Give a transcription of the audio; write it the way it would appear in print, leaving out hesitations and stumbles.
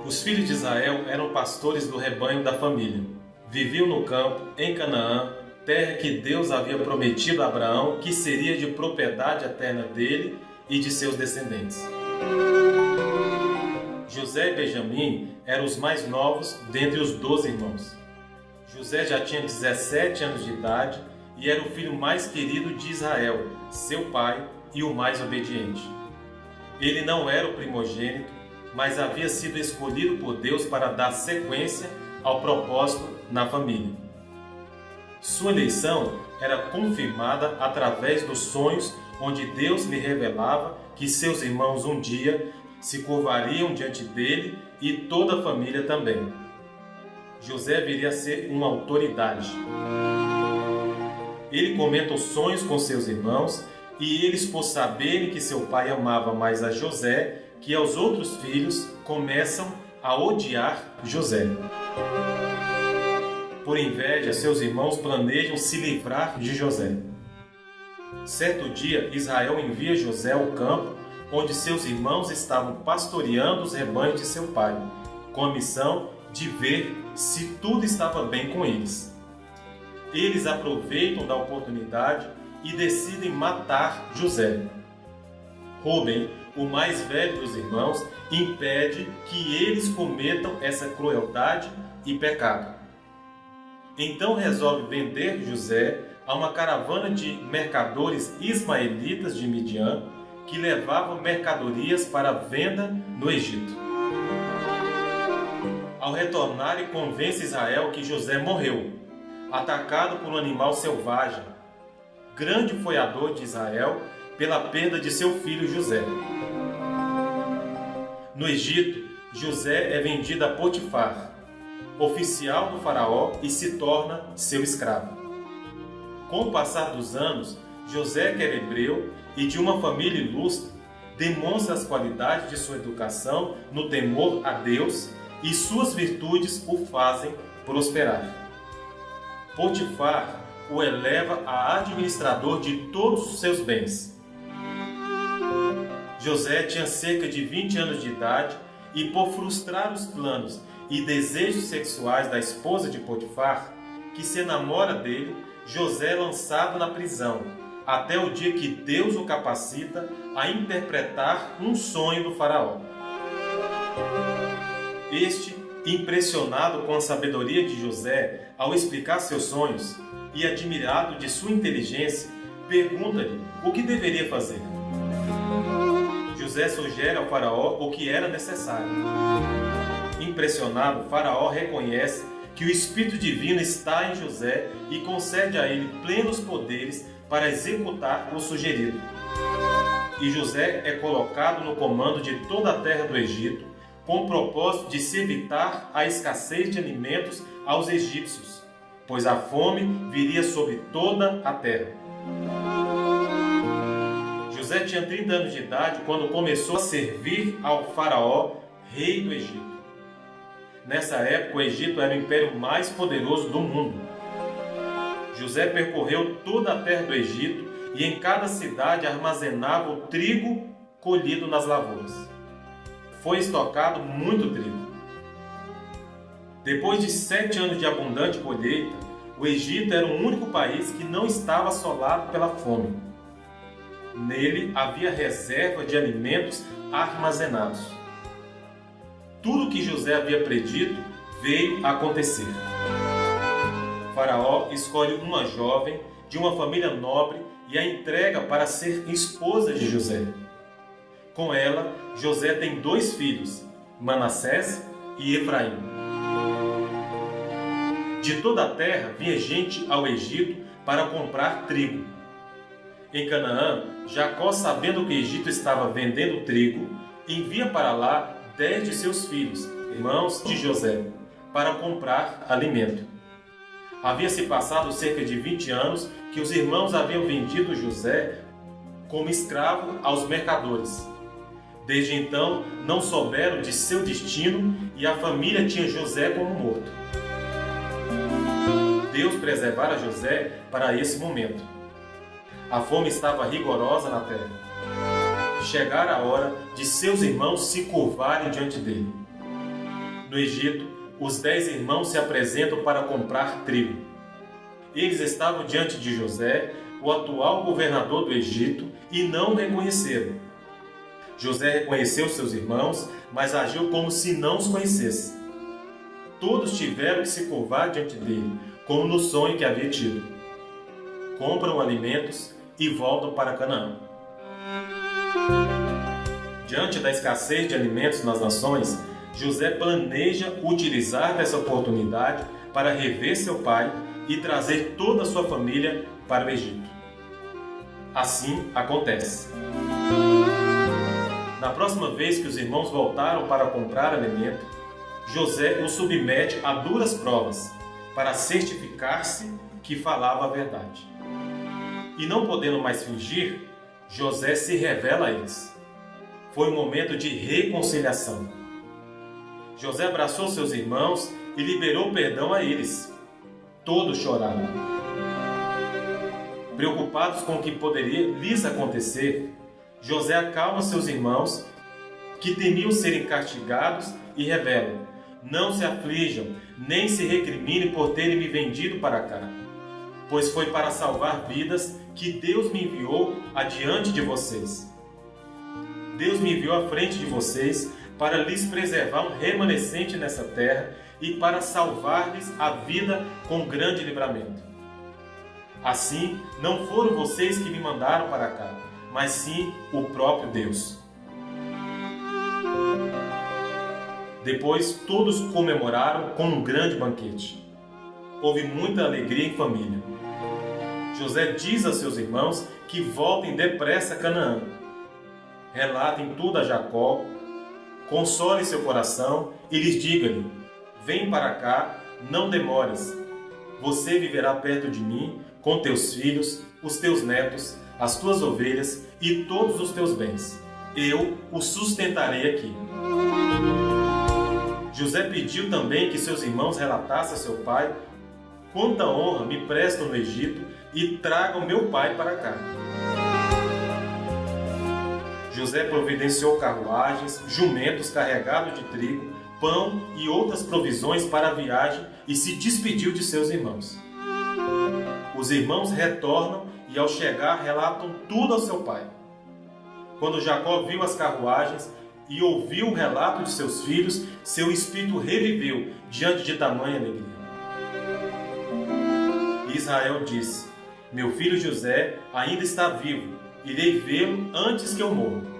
Os filhos de Israel eram pastores do rebanho da família. Viviam no campo, em Canaã, terra que Deus havia prometido a Abraão que seria de propriedade eterna dele e de seus descendentes. José e Benjamim eram os mais novos dentre os 12 irmãos. José já tinha 17 anos de idade e era o filho mais querido de Israel, seu pai, e o mais obediente. Ele não era o primogênito, mas havia sido escolhido por Deus para dar sequência ao propósito na família. Sua eleição era confirmada através dos sonhos onde Deus lhe revelava que seus irmãos um dia se curvariam diante dele e toda a família também. José viria a ser uma autoridade. Ele comenta os sonhos com seus irmãos e eles, por saberem que seu pai amava mais a José que aos outros filhos, começam a odiar José. Por inveja, seus irmãos planejam se livrar de José. Certo dia, Israel envia José ao campo, onde seus irmãos estavam pastoreando os rebanhos de seu pai, com a missão de ver se tudo estava bem com eles. Eles aproveitam da oportunidade e decidem matar José. Rúben, o mais velho dos irmãos, impede que eles cometam essa crueldade e pecado. Então resolve vender José a uma caravana de mercadores ismaelitas de Midian que levavam mercadorias para venda no Egito. Ao retornar, ele convence Israel que José morreu, atacado por um animal selvagem. Grande foi a dor de Israel pela perda de seu filho José. No Egito, José é vendido a Potifar, oficial do faraó, e se torna seu escravo. Com o passar dos anos, José, que era hebreu e de uma família ilustre, demonstra as qualidades de sua educação no temor a Deus e suas virtudes o fazem prosperar. Potifar o eleva a administrador de todos os seus bens. José tinha cerca de 20 anos de idade e, por frustrar os planos e desejos sexuais da esposa de Potifar, que se enamora dele, José é lançado na prisão, até o dia que Deus o capacita a interpretar um sonho do faraó. Este, impressionado com a sabedoria de José ao explicar seus sonhos e admirado de sua inteligência, pergunta-lhe o que deveria fazer. José sugere ao faraó o que era necessário. Impressionado, o faraó reconhece que o Espírito Divino está em José e concede a ele plenos poderes para executar o sugerido. E José é colocado no comando de toda a terra do Egito, com o propósito de se evitar a escassez de alimentos aos egípcios, pois a fome viria sobre toda a terra. José tinha 30 anos de idade quando começou a servir ao faraó, rei do Egito. Nessa época, o Egito era o império mais poderoso do mundo. José percorreu toda a terra do Egito e em cada cidade armazenava o trigo colhido nas lavouras. Foi estocado muito trigo. Depois de 7 anos de abundante colheita, o Egito era o único país que não estava assolado pela fome. Nele havia reserva de alimentos armazenados. Tudo o que José havia predito veio a acontecer. O faraó escolhe uma jovem de uma família nobre e a entrega para ser esposa de José. Com ela, José tem 2 filhos, Manassés e Efraim. De toda a terra vinha gente ao Egito para comprar trigo. Em Canaã, Jacó, sabendo que o Egito estava vendendo trigo, envia para lá 10 de seus filhos, irmãos de José, para comprar alimento. Havia se passado cerca de 20 anos que os irmãos haviam vendido José como escravo aos mercadores. Desde então, não souberam de seu destino e a família tinha José como morto. Deus preservara José para esse momento. A fome estava rigorosa na terra. Chegara a hora de seus irmãos se curvarem diante dele. No Egito, os 10 irmãos se apresentam para comprar trigo. Eles estavam diante de José, o atual governador do Egito, e não o reconheceram. José reconheceu seus irmãos, mas agiu como se não os conhecesse. Todos tiveram que se curvar diante dele, como no sonho que havia tido. Compram alimentos e voltam para Canaã. Diante da escassez de alimentos nas nações, José planeja utilizar dessa oportunidade para rever seu pai e trazer toda a sua família para o Egito. Assim acontece. Na próxima vez que os irmãos voltaram para comprar alimento, José os submete a duras provas para certificar-se que falava a verdade. E não podendo mais fingir, José se revela a eles. Foi um momento de reconciliação. José abraçou seus irmãos e liberou perdão a eles. Todos choraram. Preocupados com o que poderia lhes acontecer, José acalma seus irmãos, que temiam serem castigados, e revela: não se aflijam, nem se recriminem por terem me vendido para cá, pois foi para salvar vidas que Deus me enviou adiante de vocês. Deus me enviou à frente de vocês para lhes preservar um remanescente nessa terra e para salvar-lhes a vida com grande livramento. Assim, não foram vocês que me mandaram para cá, mas sim o próprio Deus. Depois, todos comemoraram com um grande banquete. Houve muita alegria em família. José diz a seus irmãos que voltem depressa a Canaã. Relatem tudo a Jacó, console seu coração e lhes diga-lhe: vem para cá, não demores. Você viverá perto de mim, com teus filhos, os teus netos, as tuas ovelhas e todos os teus bens. Eu o sustentarei aqui. José pediu também que seus irmãos relatassem a seu pai quanta honra me prestam no Egito e tragam meu pai para cá. José providenciou carruagens, jumentos carregados de trigo, pão e outras provisões para a viagem e se despediu de seus irmãos. Os irmãos retornam e, ao chegar, relatam tudo ao seu pai. Quando Jacó viu as carruagens e ouviu o relato de seus filhos, seu espírito reviveu diante de tamanha alegria. Israel disse: meu filho José ainda está vivo, irei vê-lo antes que eu morra.